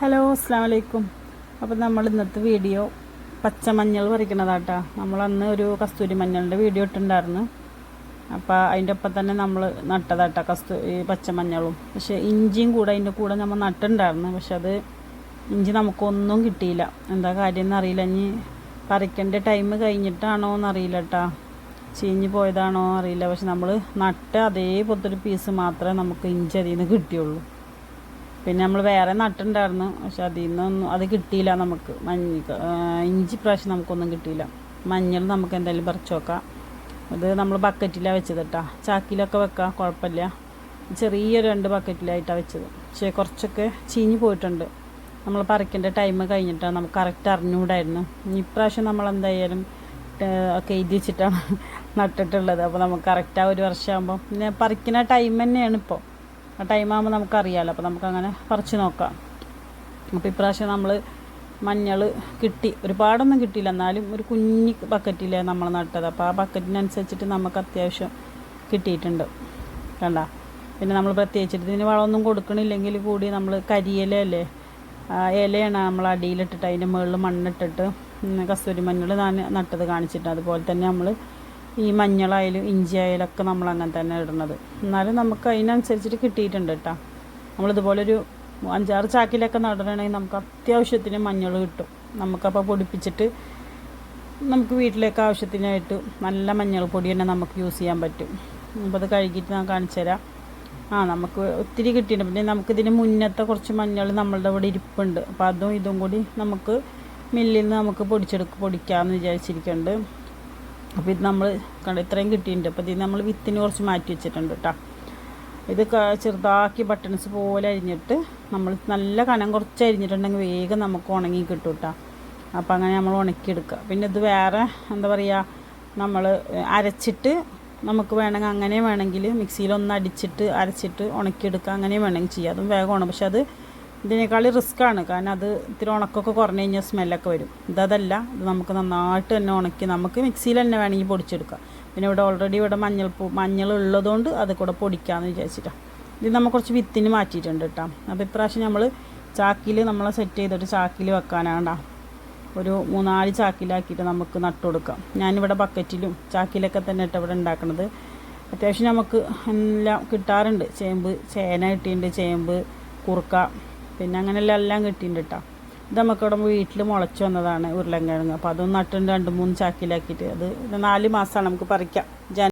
Hello അസ്സാം വലൈക്കും. അപ്പോൾ നമ്മൾ ഇന്നത്തെ വീഡിയോ പച്ചമഞ്ഞൾ പറിക്കണതാട്ടാ. നമ്മളന്ന് ഒരു കസ്തൂരി മഞ്ഞളിൻ്റെ വീഡിയോ ഇട്ടുണ്ടായിരുന്നു. അപ്പോൾ അതിൻ്റെ ഒപ്പം തന്നെ നമ്മൾ നട്ടതാട്ടാ ഈ പച്ചമഞ്ഞളും. പക്ഷേ ഇഞ്ചിയും കൂടെ അതിൻ്റെ കൂടെ നമ്മൾ നട്ടുണ്ടായിരുന്നു. പക്ഷെ അത് ഇഞ്ചി നമുക്കൊന്നും കിട്ടിയില്ല. എന്താ കാര്യം എന്നറിയില്ല. ഇനി പറിക്കേണ്ട ടൈം കഴിഞ്ഞിട്ടാണോ എന്നറിയില്ല കേട്ടാ, ചീഞ്ഞ് പോയതാണോ അറിയില്ല. പക്ഷെ നമ്മൾ നട്ട അതേപോലത്തെ ഒരു പീസ് മാത്രമേ നമുക്ക് ഇഞ്ചി അതിൽ നിന്ന് കിട്ടിയുള്ളൂ. പിന്നെ നമ്മൾ വേറെ നട്ടുണ്ടായിരുന്നു, പക്ഷെ അതിൽ നിന്നൊന്നും അത് കിട്ടിയില്ല നമുക്ക്. ഇഞ്ചി പ്രാവശ്യം നമുക്കൊന്നും കിട്ടിയില്ല. മഞ്ഞൾ നമുക്ക് എന്തായാലും പറിച്ച് വെക്കാം. അത് നമ്മൾ ബക്കറ്റിലാണ് വെച്ചത് കേട്ടോ. ചാക്കിലൊക്കെ വെക്കാം, കുഴപ്പമില്ല. ചെറിയ 2 ബക്കറ്റിലായിട്ടാണ് വെച്ചത്. പക്ഷേ കുറച്ചൊക്കെ ചീഞ്ഞ് പോയിട്ടുണ്ട്. നമ്മൾ പറിക്കേണ്ട ടൈം കഴിഞ്ഞിട്ടാണ് നമുക്ക് കറക്റ്റ് അറിഞ്ഞുകൂടായിരുന്നു. ഇപ്രാവശ്യം നമ്മൾ എന്തായാലും ഒക്കെ എഴുതി വെച്ചിട്ടാണ് നട്ടിട്ടുള്ളത്. അപ്പോൾ നമുക്ക് കറക്റ്റ് ആ ഒരു വർഷമാകുമ്പോൾ പിന്നെ പറിക്കുന്ന ടൈം തന്നെയാണ് ഇപ്പോൾ. ആ ടൈമാകുമ്പോൾ നമുക്കറിയാമല്ലോ. അപ്പോൾ നമുക്കങ്ങനെ പറിച്ച് നോക്കാം. അപ്പോൾ ഇപ്രാവശ്യം നമ്മൾ മഞ്ഞൾ കിട്ടി. ഒരുപാടൊന്നും കിട്ടിയില്ല, എന്നാലും ഒരു കുഞ്ഞി ബക്കറ്റിലേ നമ്മൾ നട്ടത്. അപ്പോൾ ആ ബക്കറ്റിനനുസരിച്ചിട്ട് നമുക്ക് അത്യാവശ്യം കിട്ടിയിട്ടുണ്ട് കണ്ട. പിന്നെ നമ്മൾ പ്രത്യേകിച്ചിട്ട് ഇതിന് വളമൊന്നും കൊടുക്കണില്ലെങ്കിൽ കൂടി നമ്മൾ കരിയിലല്ലേ, ഇലയാണ് നമ്മൾ അടിയിലിട്ടിട്ട് അതിൻ്റെ മുകളിൽ മണ്ണിട്ടിട്ട് കസ്തൂരി മഞ്ഞൾ നട്ടത് കാണിച്ചിട്ട്, അതുപോലെ തന്നെ നമ്മൾ ഈ മഞ്ഞളായാലും ഇഞ്ചി ആയാലൊക്കെ നമ്മൾ അങ്ങനെ തന്നെ ഇടുന്നത്. എന്നാലും നമുക്ക് അതിനനുസരിച്ചിട്ട് കിട്ടിയിട്ടുണ്ട് കേട്ടോ. നമ്മളിതുപോലൊരു 5-6 ചാക്കിലൊക്കെ നടണമെങ്കിൽ നമുക്ക് അത്യാവശ്യത്തിന് മഞ്ഞൾ കിട്ടും. നമുക്കപ്പോൾ പൊടിപ്പിച്ചിട്ട് നമുക്ക് വീട്ടിലേക്ക് ആവശ്യത്തിനായിട്ട് നല്ല മഞ്ഞൾപ്പൊടി തന്നെ നമുക്ക് യൂസ് ചെയ്യാൻ പറ്റും. അപ്പോൾ അത് കഴുകിയിട്ട് ഞാൻ കാണിച്ചു തരാം. നമുക്ക് ഒത്തിരി കിട്ടിയിട്ടുണ്ട്. പിന്നെ നമുക്കിതിന് മുന്നത്തെ കുറച്ച് മഞ്ഞൾ നമ്മളുടെ ഇവിടെ ഇരിപ്പുണ്ട്. അപ്പോൾ അതും ഇതും കൂടി നമുക്ക് മില്ലിൽ നിന്ന് നമുക്ക് പൊടിക്കാമെന്ന് വിചാരിച്ചിരിക്കുന്നുണ്ട്. അപ്പോൾ ഇത് നമ്മൾ ഇത്രയും കിട്ടിയിട്ടുണ്ട്. അപ്പോൾ ഇത് നമ്മൾ വിത്തിന് കുറച്ച് മാറ്റി വെച്ചിട്ടുണ്ട് കേട്ടോ. ഇത് ചെറുതാക്കി ബട്ടൺസ് പോലെ അരിഞ്ഞിട്ട് നമ്മൾ നല്ല കനം കുറച്ച് അരിഞ്ഞിട്ടുണ്ടെങ്കിൽ വേഗം നമുക്ക് ഉണങ്ങി കിട്ടും കേട്ടോ. അപ്പോൾ അങ്ങനെ നമ്മൾ ഉണക്കിയെടുക്കുക. പിന്നെ ഇത് വേറെ എന്താ പറയുക, നമ്മൾ അരച്ചിട്ട് നമുക്ക് വേണമെങ്കിൽ അങ്ങനെ വേണമെങ്കിൽ മിക്സിയിലൊന്ന് അടിച്ചിട്ട് അരച്ചിട്ട് ഉണക്കിയെടുക്കുക. അങ്ങനെ വേണമെങ്കിൽ ചെയ്യാം, അതും വേഗമാണ്. പക്ഷെ അത് ഇതിനേക്കാൾ റിസ്ക്കാണ്. കാരണം അത് ഇത്തിരി ഉണക്കൊക്കെ കുറഞ്ഞു കഴിഞ്ഞാൽ സ്മെല്ലൊക്കെ വരും. ഇതല്ല, ഇത് നമുക്ക് നന്നായിട്ട് തന്നെ ഉണക്കി നമുക്ക് മിക്സിയിൽ തന്നെ വേണമെങ്കിൽ പൊടിച്ചെടുക്കാം. പിന്നെ ഇവിടെ ഓൾറെഡി ഇവിടെ മഞ്ഞൾ ഉള്ളതുകൊണ്ട് അത് കൂടെ പൊടിക്കാമെന്ന് വിചാരിച്ചിട്ടാണ്. ഇത് നമ്മൾ കുറച്ച് വിത്തിന് മാറ്റിയിട്ടുണ്ട് കേട്ടോ. അപ്പോൾ ഇപ്രാവശ്യം നമ്മൾ ചാക്കിൽ നമ്മളെ സെറ്റ് ചെയ്തിട്ട് ചാക്കിൽ വെക്കാനാണ്. ഒരു 3-4 ചാക്കിലാക്കിയിട്ട് നമുക്ക് നട്ടു കൊടുക്കാം. ഞാനിവിടെ ബക്കറ്റിലും ചാക്കിലൊക്കെ തന്നെ ഇട്ട് ഇവിടെ ഉണ്ടാക്കുന്നത്. അത്യാവശ്യം നമുക്ക് എല്ലാം കിട്ടാറുണ്ട്. ചേന കിട്ടിയിട്ടുണ്ട്, ചേമ്പ്, കുറുക്ക, പിന്നെ അങ്ങനെയെല്ലാം എല്ലാം കിട്ടിയിട്ടുണ്ട് കേട്ടോ. ഇത് നമുക്കിവിടെ വീട്ടിൽ മുളച്ച് വന്നതാണ് ഉരുളൻകിഴങ്ങ്. അപ്പോൾ അതൊന്നും നട്ടുണ്ട് 2-3 ചാക്കിലാക്കിയിട്ട്. അത് 4 മാസമാണ് നമുക്ക് പറിക്കാം.